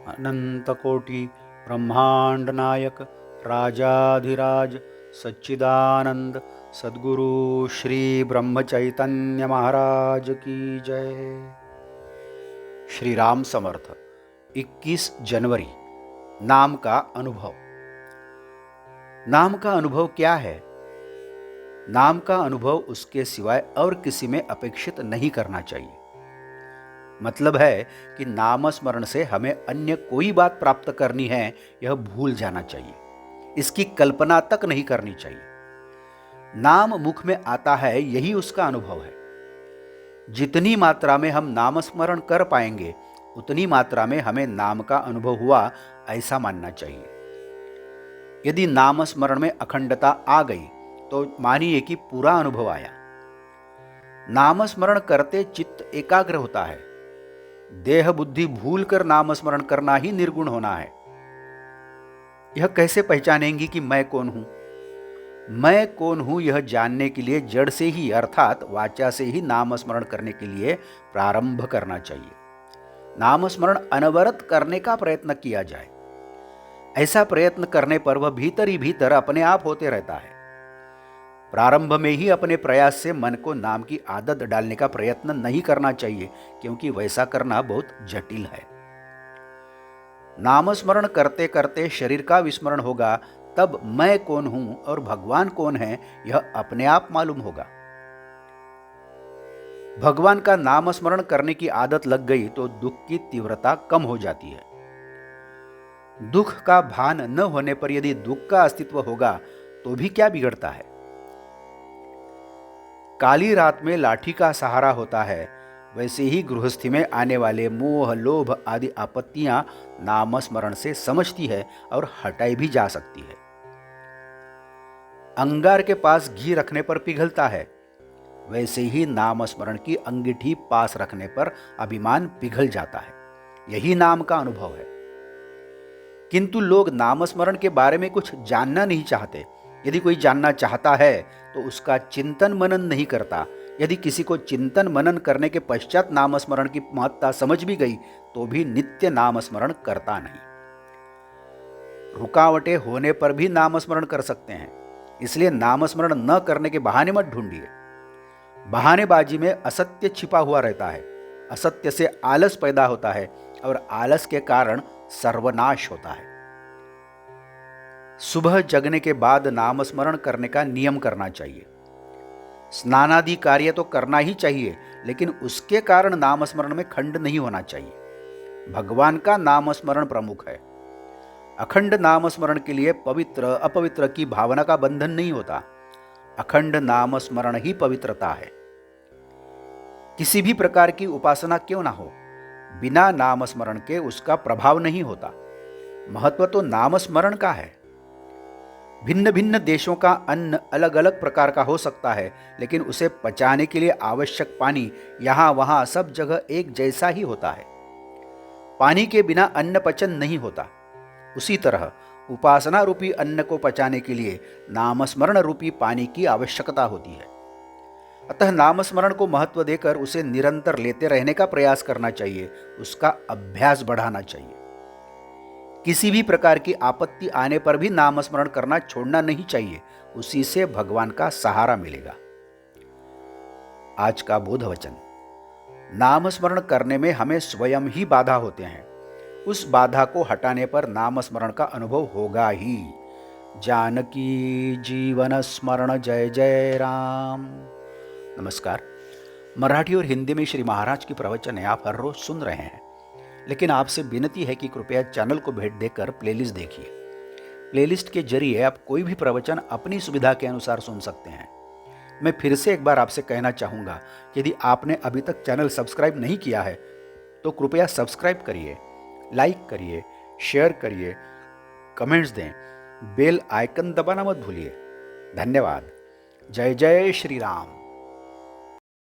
अनंतकोटि ब्रह्मांड नायक राजाधिराज सच्चिदानंद सद्गुरु श्री ब्रह्म चैतन्य महाराज की जय। श्री राम समर्थ। 21 जनवरी। नाम का अनुभव। नाम का अनुभव क्या है? नाम का अनुभव उसके सिवाय और किसी में अपेक्षित नहीं करना चाहिए। मतलब है कि नामस्मरण से हमें अन्य कोई बात प्राप्त करनी है यह भूल जाना चाहिए, इसकी कल्पना तक नहीं करनी चाहिए। नाम मुख में आता है यही उसका अनुभव है। जितनी मात्रा में हम नामस्मरण कर पाएंगे उतनी मात्रा में हमें नाम का अनुभव हुआ ऐसा मानना चाहिए। यदि नामस्मरण में अखंडता आ गई तो मानिए कि पूरा अनुभव आया। नामस्मरण करते चित्त एकाग्र होता है। देह बुद्धि भूलकर नामस्मरण करना ही निर्गुण होना है। यह कैसे पहचानेंगी कि मैं कौन हूं? मैं कौन हूं यह जानने के लिए जड़ से ही अर्थात वाचा से ही नामस्मरण करने के लिए प्रारंभ करना चाहिए। नामस्मरण अनवरत करने का प्रयत्न किया जाए। ऐसा प्रयत्न करने पर वह भीतर ही भीतर अपने आप होते रहता है। प्रारंभ में ही अपने प्रयास से मन को नाम की आदत डालने का प्रयत्न नहीं करना चाहिए, क्योंकि वैसा करना बहुत जटिल है। नामस्मरण करते करते शरीर का विस्मरण होगा, तब मैं कौन हूं और भगवान कौन है यह अपने आप मालूम होगा। भगवान का नामस्मरण करने की आदत लग गई तो दुख की तीव्रता कम हो जाती है। दुख का भान न होने पर यदि दुख का अस्तित्व होगा तो भी क्या बिगड़ता है। काली रात में लाठी का सहारा होता है, वैसे ही गृहस्थी में आने वाले मोह लोभ आदि आपत्तियां नामस्मरण से समझती है और हटाई भी जा सकती है। अंगार के पास घी रखने पर पिघलता है, वैसे ही नामस्मरण की अंगीठी पास रखने पर अभिमान पिघल जाता है। यही नाम का अनुभव है। किंतु लोग नामस्मरण के बारे में कुछ जानना नहीं चाहते। यदि कोई जानना चाहता है तो उसका चिंतन मनन नहीं करता। यदि किसी को चिंतन मनन करने के पश्चात नामस्मरण की महत्ता समझ भी गई तो भी नित्य नामस्मरण करता नहीं। रुकावटें होने पर भी नामस्मरण कर सकते हैं, इसलिए नामस्मरण न करने के बहाने मत ढूंढिए। बहानेबाजी में असत्य छिपा हुआ रहता है। असत्य से आलस पैदा होता है और आलस के कारण सर्वनाश होता है। सुबह जगने के बाद नामस्मरण करने का नियम करना चाहिए। स्नानादि कार्य तो करना ही चाहिए, लेकिन उसके कारण नामस्मरण में खंड नहीं होना चाहिए। भगवान का नामस्मरण प्रमुख है। अखंड नामस्मरण के लिए पवित्र अपवित्र की भावना का बंधन नहीं होता। अखंड नामस्मरण ही पवित्रता है। किसी भी प्रकार की उपासना क्यों ना हो, बिना नामस्मरण के उसका प्रभाव नहीं होता। महत्व तो नामस्मरण का है। भिन्न भिन्न देशों का अन्न अलग अलग प्रकार का हो सकता है, लेकिन उसे पचाने के लिए आवश्यक पानी यहां वहां सब जगह एक जैसा ही होता है। पानी के बिना अन्न पचन नहीं होता। उसी तरह उपासना रूपी अन्न को पचाने के लिए नामस्मरण रूपी पानी की आवश्यकता होती है। अतः नामस्मरण को महत्व देकर उसे निरंतर लेते रहने का प्रयास करना चाहिए, उसका अभ्यास बढ़ाना चाहिए। किसी भी प्रकार की आपत्ति आने पर भी नामस्मरण करना छोड़ना नहीं चाहिए, उसी से भगवान का सहारा मिलेगा। आज का बोध वचन। नामस्मरण करने में हमें स्वयं ही बाधा होते हैं। उस बाधा को हटाने पर नामस्मरण का अनुभव होगा ही। जानकी जीवन स्मरण जय जय राम। नमस्कार। मराठी और हिंदी में श्री महाराज की प्रवचन आप हर रोज सुन रहे हैं, लेकिन आपसे विनती है कि कृपया चैनल को भेंट देकर प्लेलिस्ट देखिए। प्लेलिस्ट के जरिए आप कोई भी प्रवचन अपनी सुविधा के अनुसार सुन सकते हैं। मैं फिर से एक बार आपसे कहना चाहूँगा कि यदि आपने अभी तक चैनल सब्सक्राइब नहीं किया है तो कृपया सब्सक्राइब करिए, लाइक करिए, शेयर करिए, कमेंट्स दें, बेल आइकन दबाना मत भूलिए। धन्यवाद। जय जय श्री राम।